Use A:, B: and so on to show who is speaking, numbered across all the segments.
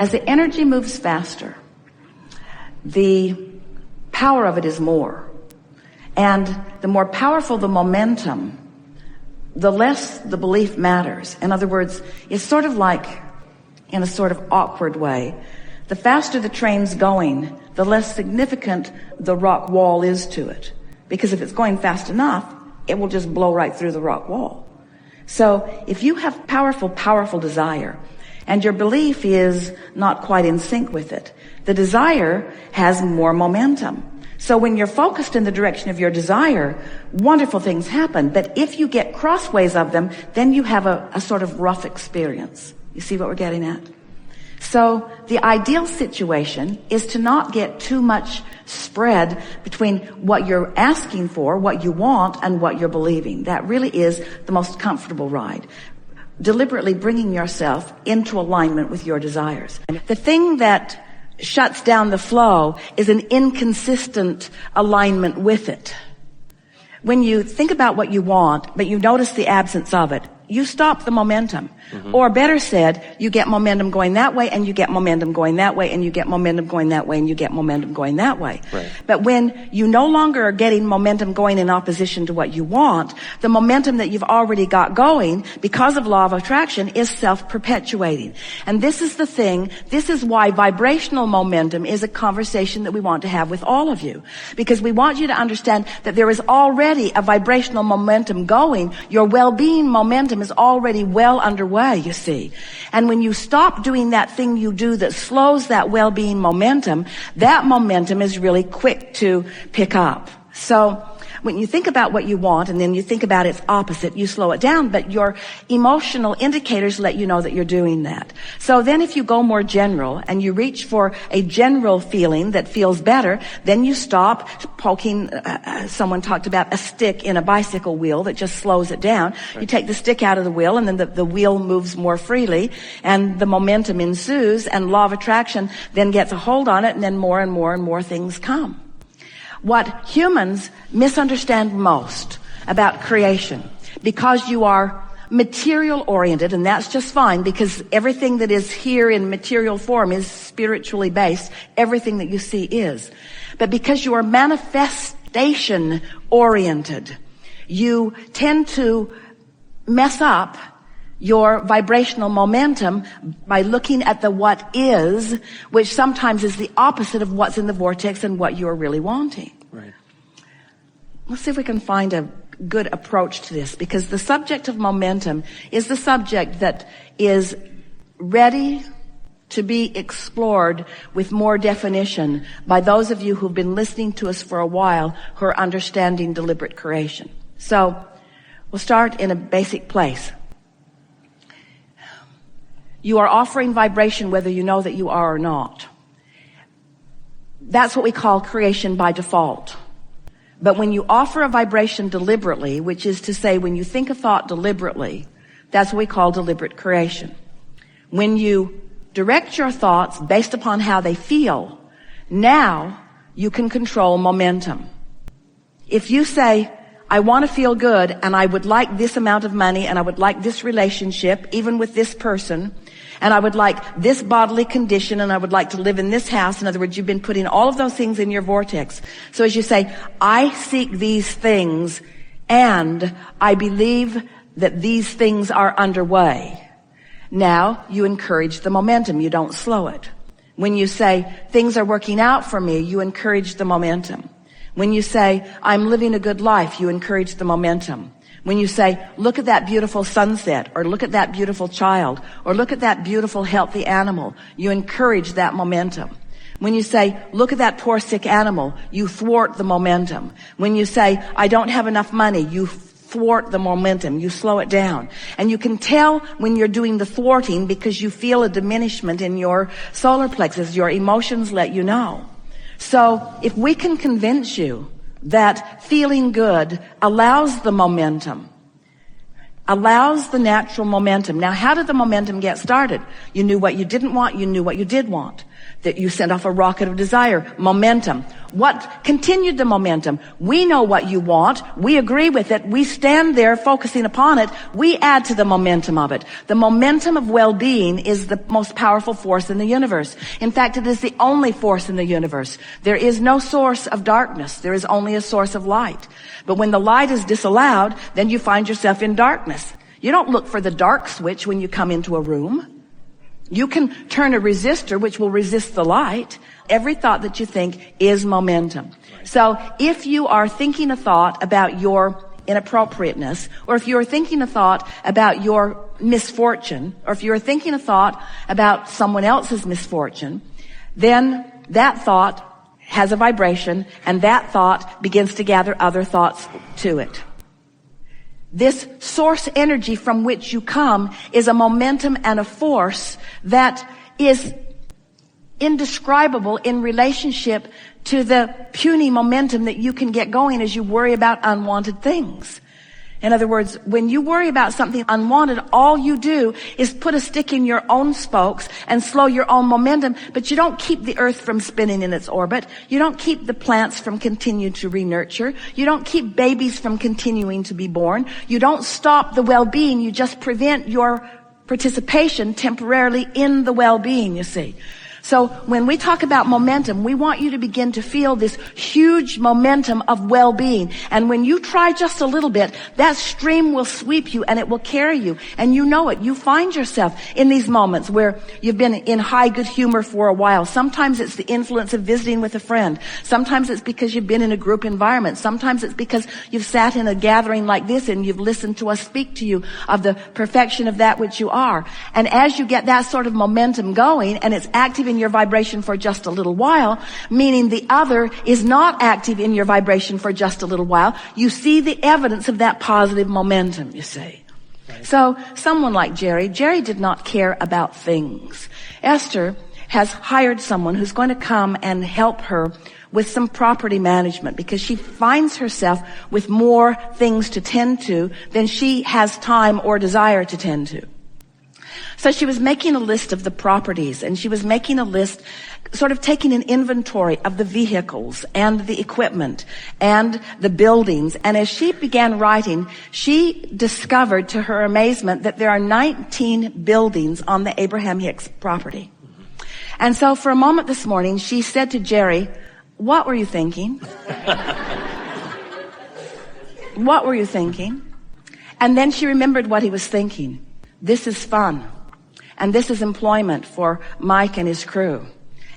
A: As the energy moves faster, the power of it is more. And the more powerful the momentum, the less the belief matters. In other words, it's sort of like, in a sort of awkward way, the faster the train's going, the less significant the rock wall is to it. Because if it's going fast enough, it will just blow right through the rock wall. So if you have powerful desire, and your belief is not quite in sync with it, the desire has more momentum. So when you're focused in the direction of your desire, wonderful things happen. But if you get crossways of them, then you have a sort of rough experience. You see what we're getting at? So the ideal situation is to not get too much spread between what you're asking for, what you want, and what you're believing. That really is the most comfortable ride. Deliberately bringing yourself into alignment with your desires. The thing that shuts down the flow is an inconsistent alignment with it. When you think about what you want, but you notice the absence of it, you stop the momentum. Mm-hmm. Or better said, you get momentum going that way, and you get momentum going that way, and you get momentum going that way, and you get momentum going that way.
B: Right.
A: But when you no longer are getting momentum going in opposition to what you want, the momentum that you've already got going, because of law of attraction, is self-perpetuating. And this is the thing, this is why vibrational momentum is a conversation that we want to have with all of you. Because we want you to understand that there is already a vibrational momentum going. Your well-being momentum is already well underway, you see. And when you stop doing that thing you do that slows that well-being momentum, that momentum is really quick to pick up. So when you think about what you want and then you think about its opposite, you slow it down, but your emotional indicators let you know that you're doing that. So then if you go more general and you reach for a general feeling that feels better, then you stop poking, someone talked about a stick in a bicycle wheel that just slows it down. Right. You take the stick out of the wheel and then the wheel moves more freely and the momentum ensues and law of attraction then gets a hold on it and then more and more and more things come. What humans misunderstand most about creation, because you are material oriented, and that's just fine because everything that is here in material form is spiritually based. Everything that you see is. But because you are manifestation oriented, you tend to mess up your vibrational momentum by looking at the what is, which sometimes is the opposite of what's in the vortex and what you're really wanting.
B: Right.
A: Let's see if we can find a good approach to this, because the subject of momentum is the subject that is ready to be explored with more definition by those of you who've been listening to us for a while who are understanding deliberate creation. So we'll start in a basic place. You are offering vibration whether you know that you are or not. That's what we call creation by default. But when you offer a vibration deliberately, which is to say when you think a thought deliberately, that's what we call deliberate creation. When you direct your thoughts based upon how they feel, now you can control momentum. If you say, I want to feel good and I would like this amount of money and I would like this relationship, even with this person, and I would like this bodily condition and I would like to live in this house. In other words, you've been putting all of those things in your vortex. So as you say, I seek these things and I believe that these things are underway. Now you encourage the momentum. You don't slow it. When you say things are working out for me, you encourage the momentum. When you say, I'm living a good life, you encourage the momentum. When you say, look at that beautiful sunset, or look at that beautiful child, or look at that beautiful healthy animal, you encourage that momentum. When you say, look at that poor sick animal, you thwart the momentum. When you say, I don't have enough money, you thwart the momentum, you slow it down. And you can tell when you're doing the thwarting because you feel a diminishment in your solar plexus. Your emotions let you know. So if we can convince you that feeling good allows the momentum, allows the natural momentum. Now, how did the momentum get started? You knew what you didn't want, you knew what you did want. That you sent off a rocket of desire, momentum. What continued the momentum? We know what you want. We agree with it. We stand there focusing upon it. We add to the momentum of it. The momentum of well-being is the most powerful force in the universe. In fact, it is the only force in the universe. There is no source of darkness. There is only a source of light. But when the light is disallowed, then you find yourself in darkness. You don't look for the dark switch when you come into a room. You can turn a resistor which will resist the light. Every thought that you think is momentum. So if you are thinking a thought about your inappropriateness, or if you're thinking a thought about your misfortune, or if you're thinking a thought about someone else's misfortune, then that thought has a vibration, and that thought begins to gather other thoughts to it. This source energy from which you come is a momentum and a force that is indescribable in relationship to the puny momentum that you can get going as you worry about unwanted things. In other words, when you worry about something unwanted, all you do is put a stick in your own spokes and slow your own momentum, but you don't keep the earth from spinning in its orbit. You don't keep the plants from continuing to re-nurture. You don't keep babies from continuing to be born. You don't stop the well-being. You just prevent your participation temporarily in the well-being, you see. So when we talk about momentum, we want you to begin to feel this huge momentum of well-being. And when you try just a little bit, that stream will sweep you and it will carry you. And you know it. You find yourself in these moments where you've been in high good humor for a while. Sometimes it's the influence of visiting with a friend. Sometimes it's because you've been in a group environment. Sometimes it's because you've sat in a gathering like this and you've listened to us speak to you of the perfection of that which you are. And as you get that sort of momentum going and it's active in your vibration for just a little while, meaning the other is not active in your vibration for just a little while, you see the evidence of that positive momentum, you see. Right. So someone like Jerry did not care about things. Esther has hired someone who's going to come and help her with some property management because she finds herself with more things to tend to than she has time or desire to tend to. So she was making a list of the properties, and she was making a list, sort of taking an inventory of the vehicles and the equipment and the buildings. And as she began writing, she discovered to her amazement that there are 19 buildings on the Abraham Hicks property. And so for a moment this morning, she said to Jerry, "What were you thinking?" What were you thinking? And then she remembered what he was thinking. This is fun. And this is employment for Mike and his crew.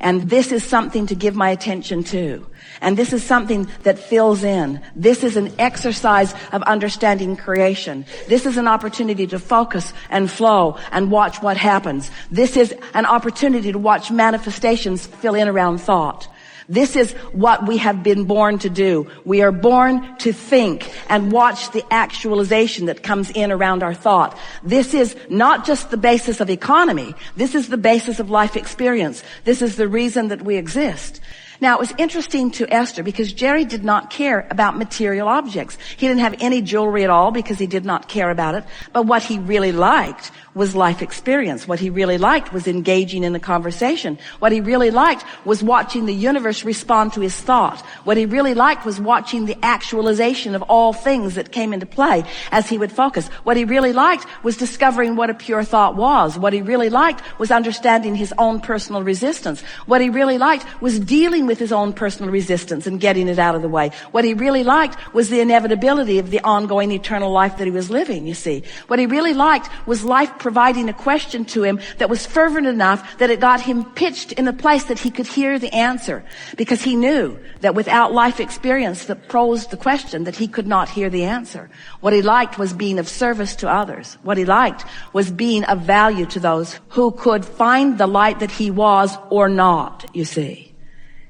A: And this is something to give my attention to. And this is something that fills in. This is an exercise of understanding creation. This is an opportunity to focus and flow and watch what happens. This is an opportunity to watch manifestations fill in around thought. This is what we have been born to do. We are born to think and watch the actualization that comes in around our thought. This is not just the basis of economy. This is the basis of life experience. This is the reason that we exist. Now, it was interesting to Esther because Jerry did not care about material objects. He didn't have any jewelry at all because he did not care about it. But what he really liked was life experience. What he really liked was engaging in a conversation. What he really liked was watching the universe respond to his thought. What he really liked was watching the actualization of all things that came into play as he would focus. What he really liked was discovering what a pure thought was. What he really liked was understanding his own personal resistance. What he really liked was dealing with his own personal resistance and getting it out of the way. What he really liked was the inevitability of the ongoing eternal life that he was living, you see. What he really liked was life providing a question to him that was fervent enough that it got him pitched in a place that he could hear the answer, because he knew that without life experience that posed the question, that he could not hear the answer. What he liked was being of service to others. What he liked was being of value to those who could find the light that he was or not, you see.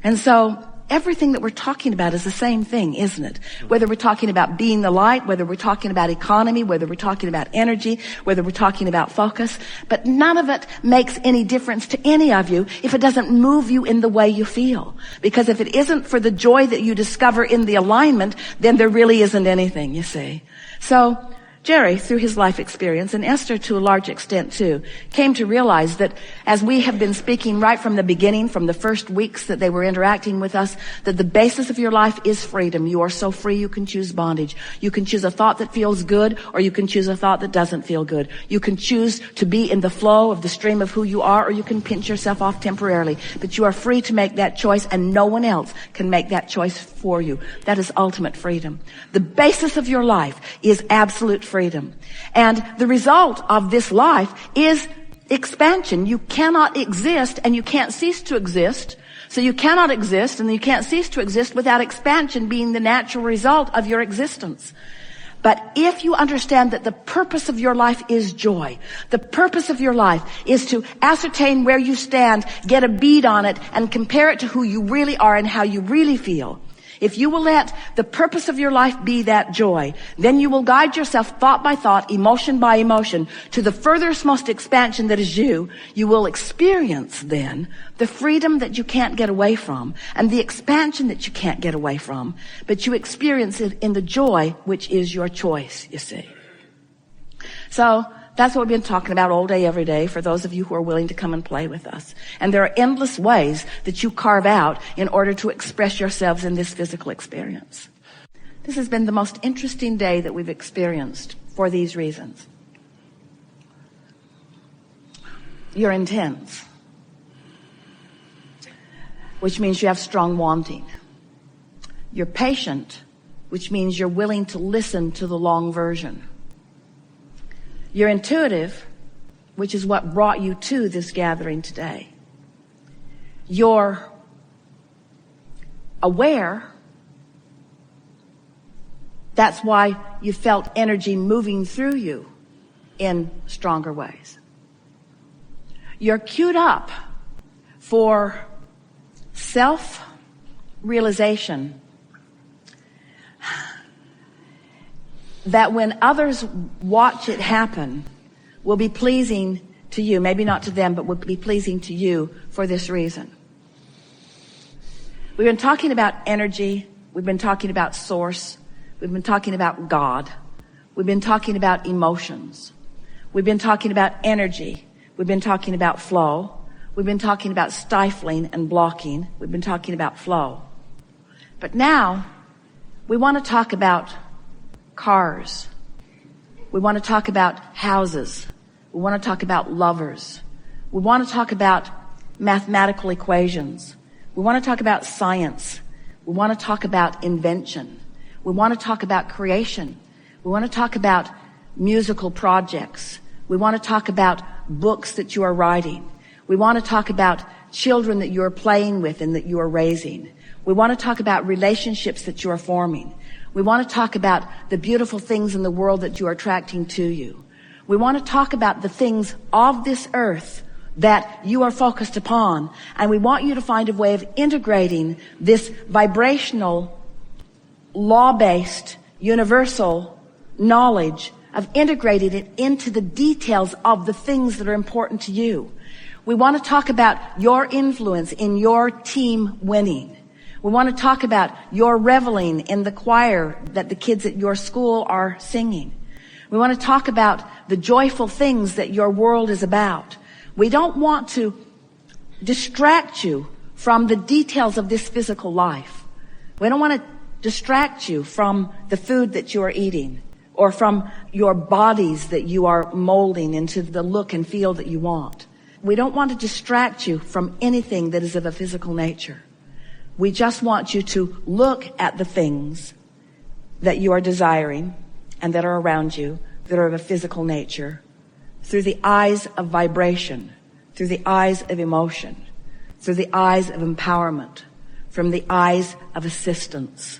A: And so everything that we're talking about is the same thing, isn't it? Whether we're talking about being the light, whether we're talking about economy, whether we're talking about energy, whether we're talking about focus, but none of it makes any difference to any of you if it doesn't move you in the way you feel. Because if it isn't for the joy that you discover in the alignment, then there really isn't anything, you see. So Jerry, through his life experience, and Esther to a large extent too, came to realize that as we have been speaking right from the beginning, from the first weeks that they were interacting with us, that the basis of your life is freedom. You are so free you can choose bondage. You can choose a thought that feels good, or you can choose a thought that doesn't feel good. You can choose to be in the flow of the stream of who you are, or you can pinch yourself off temporarily. But you are free to make that choice, and no one else can make that choice for you. That is ultimate freedom. The basis of your life is absolute freedom. And the result of this life is expansion. You cannot exist and you can't cease to exist. So you cannot exist and you can't cease to exist without expansion being the natural result of your existence. But if you understand that the purpose of your life is joy, the purpose of your life is to ascertain where you stand, get a bead on it, and compare it to who you really are and how you really feel. If you will let the purpose of your life be that joy, then you will guide yourself thought by thought, emotion by emotion, to the furthest most expansion that is you. You will experience then the freedom that you can't get away from and the expansion that you can't get away from, but you experience it in the joy which is your choice, you see. So that's what we've been talking about all day, every day, for those of you who are willing to come and play with us. And there are endless ways that you carve out in order to express yourselves in this physical experience. This has been the most interesting day that we've experienced for these reasons. You're intense, which means you have strong wanting. You're patient, which means you're willing to listen to the long version. You're intuitive, which is what brought you to this gathering today. You're aware. That's why you felt energy moving through you in stronger ways. You're queued up for self-realization that when others watch it happen will be pleasing to you, maybe not to them, but will be pleasing to you for this reason. We've been talking about energy. We've been talking about source. We've been talking about God. We've been talking about emotions. We've been talking about energy. We've been talking about flow. We've been talking about stifling and blocking. We've been talking about flow. But now we want to talk about cars. We want to talk about houses. We want to talk about lovers. We want to talk about mathematical equations. We want to talk about science. We want to talk about invention. We want to talk about creation. We want to talk about musical projects. We want to talk about books that you are writing. We want to talk about children that you are playing with and that you are raising. We want to talk about relationships that you are forming. We want to talk about the beautiful things in the world that you are attracting to you. We want to talk about the things of this earth that you are focused upon. And we want you to find a way of integrating this vibrational, law-based, universal knowledge, of integrating it into the details of the things that are important to you. We want to talk about your influence in your team winning. We want to talk about your reveling in the choir that the kids at your school are singing. We want to talk about the joyful things that your world is about. We don't want to distract you from the details of this physical life. We don't want to distract you from the food that you are eating or from your bodies that you are molding into the look and feel that you want. We don't want to distract you from anything that is of a physical nature. We just want you to look at the things that you are desiring and that are around you that are of a physical nature through the eyes of vibration, through the eyes of emotion, through the eyes of empowerment, from the eyes of assistance.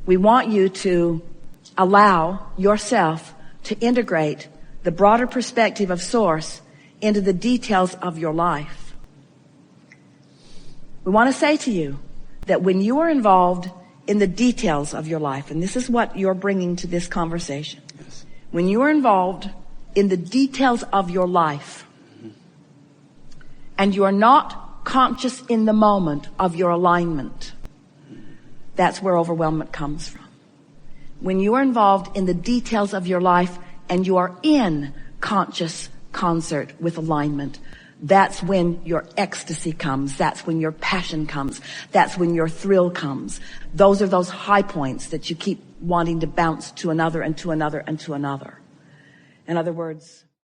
A: We want you to allow yourself to integrate the broader perspective of Source into the details of your life. We want to say to you that when you are involved in the details of your life, and this is what you're bringing to this conversation, yes. When you are involved in the details of your life, and you are not conscious in the moment of your alignment, that's where overwhelmment comes from. When you are involved in the details of your life and you are in conscious concert with alignment, that's when your ecstasy comes. That's when your passion comes. That's when your thrill comes. Those are those high points that you keep wanting to bounce to another and to another and to another. In other words,